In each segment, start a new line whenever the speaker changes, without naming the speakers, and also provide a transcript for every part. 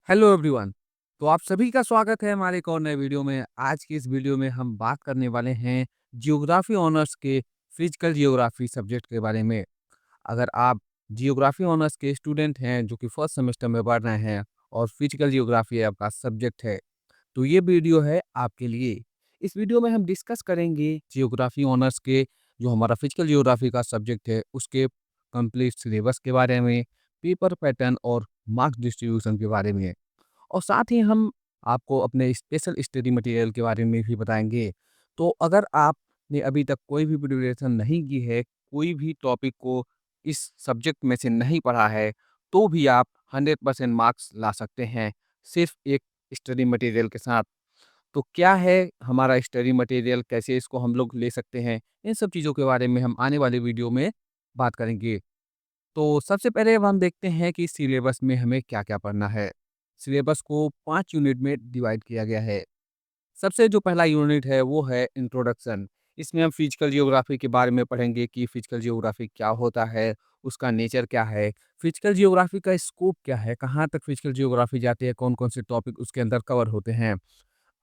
Hello everyone. तो आप सभी का स्वागत है हमारे एक और नए वीडियो में। आज की इस वीडियो में हम बात करने वाले हैं जियोग्राफी ऑनर्स के फिजिकल जियोग्राफी सब्जेक्ट के बारे में। अगर आप जियोग्राफी ऑनर्स के स्टूडेंट हैं जो कि फर्स्ट सेमेस्टर में पढ़ रहे हैं और फिजिकल जियोग्राफी आपका सब्जेक्ट है, तो ये वीडियो है आपके लिए। इस वीडियो में हम डिस्कस करेंगे जियोग्राफी ऑनर्स के जो हमारा फिजिकल जियोग्राफी का सब्जेक्ट है उसके कंप्लीट सिलेबस के बारे में, पेपर पैटर्न और मार्क्स डिस्ट्रीब्यूशन के बारे में। और साथ ही हम आपको अपने स्पेशल स्टडी मटेरियल के बारे में भी बताएँगे। तो अगर आपने अभी तक कोई भी प्रिपरेशन नहीं की है, कोई भी टॉपिक को इस सब्जेक्ट में से नहीं पढ़ा है, तो भी आप 100% मार्क्स ला सकते हैं, सिर्फ़ एक स्टडी मटेरियल के साथ। तो क्या है हमारा स्टडी मटेरियल, कैसे इसको हम लोग ले सकते हैं, इन सब चीज़ों के बारे में हम आने वाले वीडियो में बात करेंगे। तो सबसे पहले अब हम देखते हैं कि सिलेबस में हमें क्या-क्या पढ़ना है। सिलेबस को 5 यूनिट में डिवाइड किया गया है। सबसे जो पहला यूनिट है वो है इंट्रोडक्शन। इसमें हम फिजिकल जियोग्राफी के बारे में पढ़ेंगे कि फिजिकल जियोग्राफी क्या होता है, उसका नेचर क्या है, फिजिकल जियोग्राफी का स्कोप क्या है, कहाँ तक फिजिकल जियोग्राफी जाती है, कौन-कौन से टॉपिक उसके अंदर कवर होते हैं।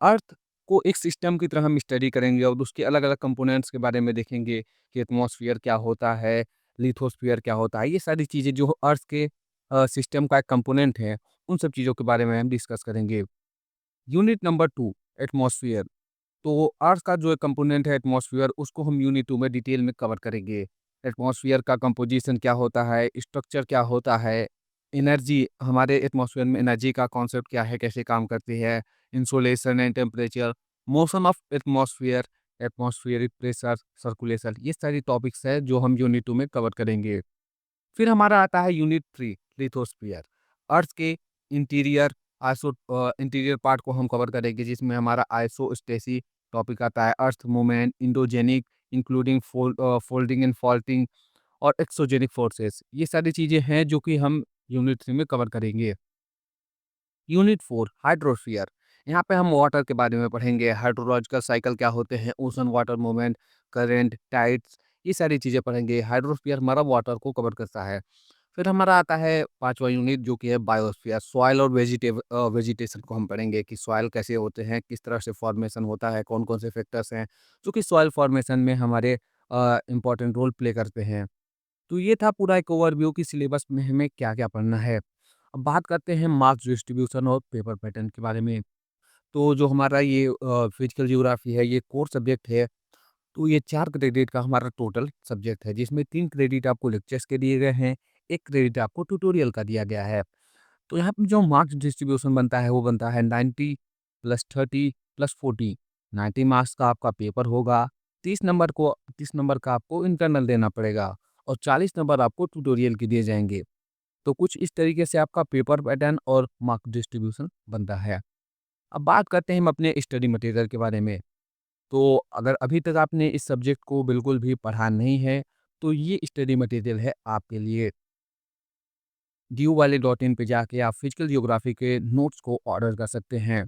अर्थ को एक सिस्टम की तरह हम स्टडी करेंगे और उसके अलग-अलग कंपोनेंट्स के बारे में देखेंगे कि एटमॉस्फेयर क्या होता है, लिथोस्फीयर क्या होता है। ये सारी चीज़ें जो अर्थ के सिस्टम का एक कंपोनेंट है, उन सब चीज़ों के बारे में हम डिस्कस करेंगे। Unit number 2 atmosphere. तो अर्थ का जो एक कंपोनेंट है एटमॉस्फेयर, उसको हम यूनिट 2 में डिटेल में कवर करेंगे। एटमॉस्फेयर का कंपोजिशन क्या होता है, स्ट्रक्चर क्या होता है, एनर्जी हमारे एटमॉस्फेयर में एनर्जी का कॉन्सेप्ट क्या है, कैसे काम करती है, insolation and temperature, motion of atmosphere, atmospheric pressure, circulation, ये सारी टॉपिक्स है जो हम यूनिट 2 में कवर करेंगे। फिर हमारा आता है यूनिट 3 लिथोस्फीयर। अर्थ के इंटीरियर इंटीरियर पार्ट को हम कवर करेंगे जिसमें हमारा आइसोस्टेसी टॉपिक आता है, earth movement, endogenic including folding and faulting और एक्सोजेनिक फोर्सेस। ये सारी चीज़ें हैं जो कि हम यूनिट 3 में कवर करेंगे। Unit 4 hydrosphere. यहाँ पे हम वाटर के बारे में पढ़ेंगे, हाइड्रोलॉजिकल साइकिल क्या होते हैं, ocean water movement, current, tides, ये सारी चीज़ें पढ़ेंगे। हाइड्रोस्फीयर हमारा वाटर को कवर करता है। फिर हमारा आता है 5वां यूनिट जो कि है बायोस्फीयर। सॉइल और वेजिटेशन को हम पढ़ेंगे कि सॉइल कैसे होते हैं, किस तरह से फॉर्मेशन होता है, कौन-कौन से फैक्टर्स हैं जो कि सॉइल फॉर्मेशन में हमारे इम्पोर्टेंट रोल प्ले करते हैं। तो ये था पूरा एक ओवरव्यू कि सिलेबस में हमें क्या-क्या पढ़ना है। अब बात करते हैं मार्क्स डिस्ट्रीब्यूशन और पेपर पैटर्न के बारे में। तो जो हमारा ये फिजिकल ज्योग्राफी है, ये कोर सब्जेक्ट है। तो ये 4 क्रेडिट का हमारा टोटल सब्जेक्ट है, जिसमें 3 क्रेडिट आपको लेक्चर्स के दिए गए हैं, 1 क्रेडिट आपको ट्यूटोरियल का दिया गया है। तो यहाँ पे जो मार्क्स डिस्ट्रीब्यूशन बनता है, वो बनता है 90 + 30 + 40। 90 मार्क्स का आपका पेपर होगा, 30 नंबर का आपको इंटरनल देना पड़ेगा और 40 नंबर आपको ट्यूटोरियल के दिए जाएँगे। तो कुछ इस तरीके से आपका पेपर पैटर्न और मार्क डिस्ट्रीब्यूशन बनता है। अब बात करते हैं हम अपने स्टडी मटेरियल के बारे में। तो अगर अभी तक आपने इस सब्जेक्ट को बिल्कुल भी पढ़ा नहीं है, तो ये स्टडी मटेरियल है आपके लिए। DU वाले.in पे जाके आप फिजिकल जियोग्राफी के नोट्स को ऑर्डर कर सकते हैं।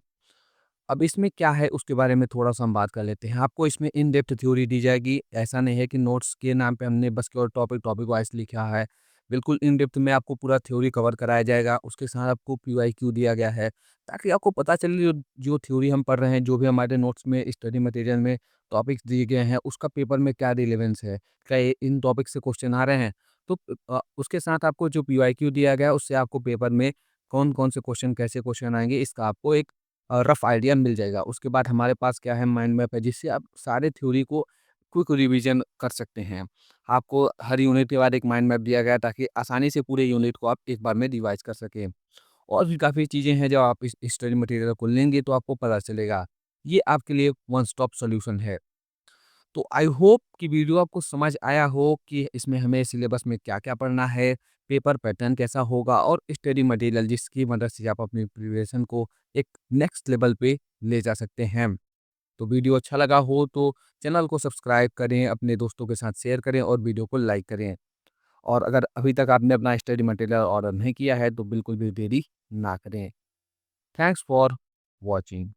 अब इसमें क्या है उसके बारे में थोड़ा-सा हम बात कर लेते हैं। आपको इसमें इन डेप्थ थ्योरी दी जाएगी। ऐसा नहीं है कि नोट्स के नाम पे हमने बस केवल टॉपिक वाइज़ लिखा है। बिल्कुल इन डेप्थ में आपको पूरा थ्योरी कवर कराया जाएगा। उसके साथ आपको PYQ दिया गया है, ताकि आपको पता चले जो जो थ्योरी हम पढ़ रहे हैं, जो भी हमारे नोट्स में स्टडी मटेरियल में टॉपिक्स दिए गए हैं, उसका पेपर में क्या रिलेवेंस है। क्या ये इन टॉपिक से क्वेश्चन आ रहे हैं? तो उसके साथ आपको जो PYQ दिया गया है, उससे आपको पेपर में कौन-कौन से क्वेश्चन, कैसे क्वेश्चन आएँगे, इसका आपको एक रफ़ आइडिया मिल जाएगा। उसके बाद हमारे पास क्या है, माइंड मैप है, जिससे आप सारे थ्योरी को क्विक रिवीजन कर सकते हैं। आपको हर यूनिट के बाद एक माइंड मैप दिया गया है ताकि आसानी से पूरे यूनिट को आप एक बार में रिवाइज़ कर सकें। और भी काफ़ी चीज़ें हैं जब आप इस स्टडी मटेरियल को लेंगे तो आपको पता चलेगा। ये आपके लिए वन स्टॉप सॉल्यूशन है। तो आई होप कि वीडियो आपको समझ आया हो कि इसमें हमें सिलेबस में क्या-क्या पढ़ना है, पेपर पैटर्न कैसा होगा और स्टडी मटेरियल जिसकी मदद से आप अपनी प्रिपरेशन को एक नेक्स्ट लेवल पे ले जा सकते हैं। तो वीडियो अच्छा लगा हो तो चैनल को सब्सक्राइब करें, अपने दोस्तों के साथ शेयर करें और वीडियो को लाइक करें। और अगर अभी तक आपने अपना स्टडी मटेरियल ऑर्डर नहीं किया है तो बिल्कुल भी देरी ना करें। Thanks for watching.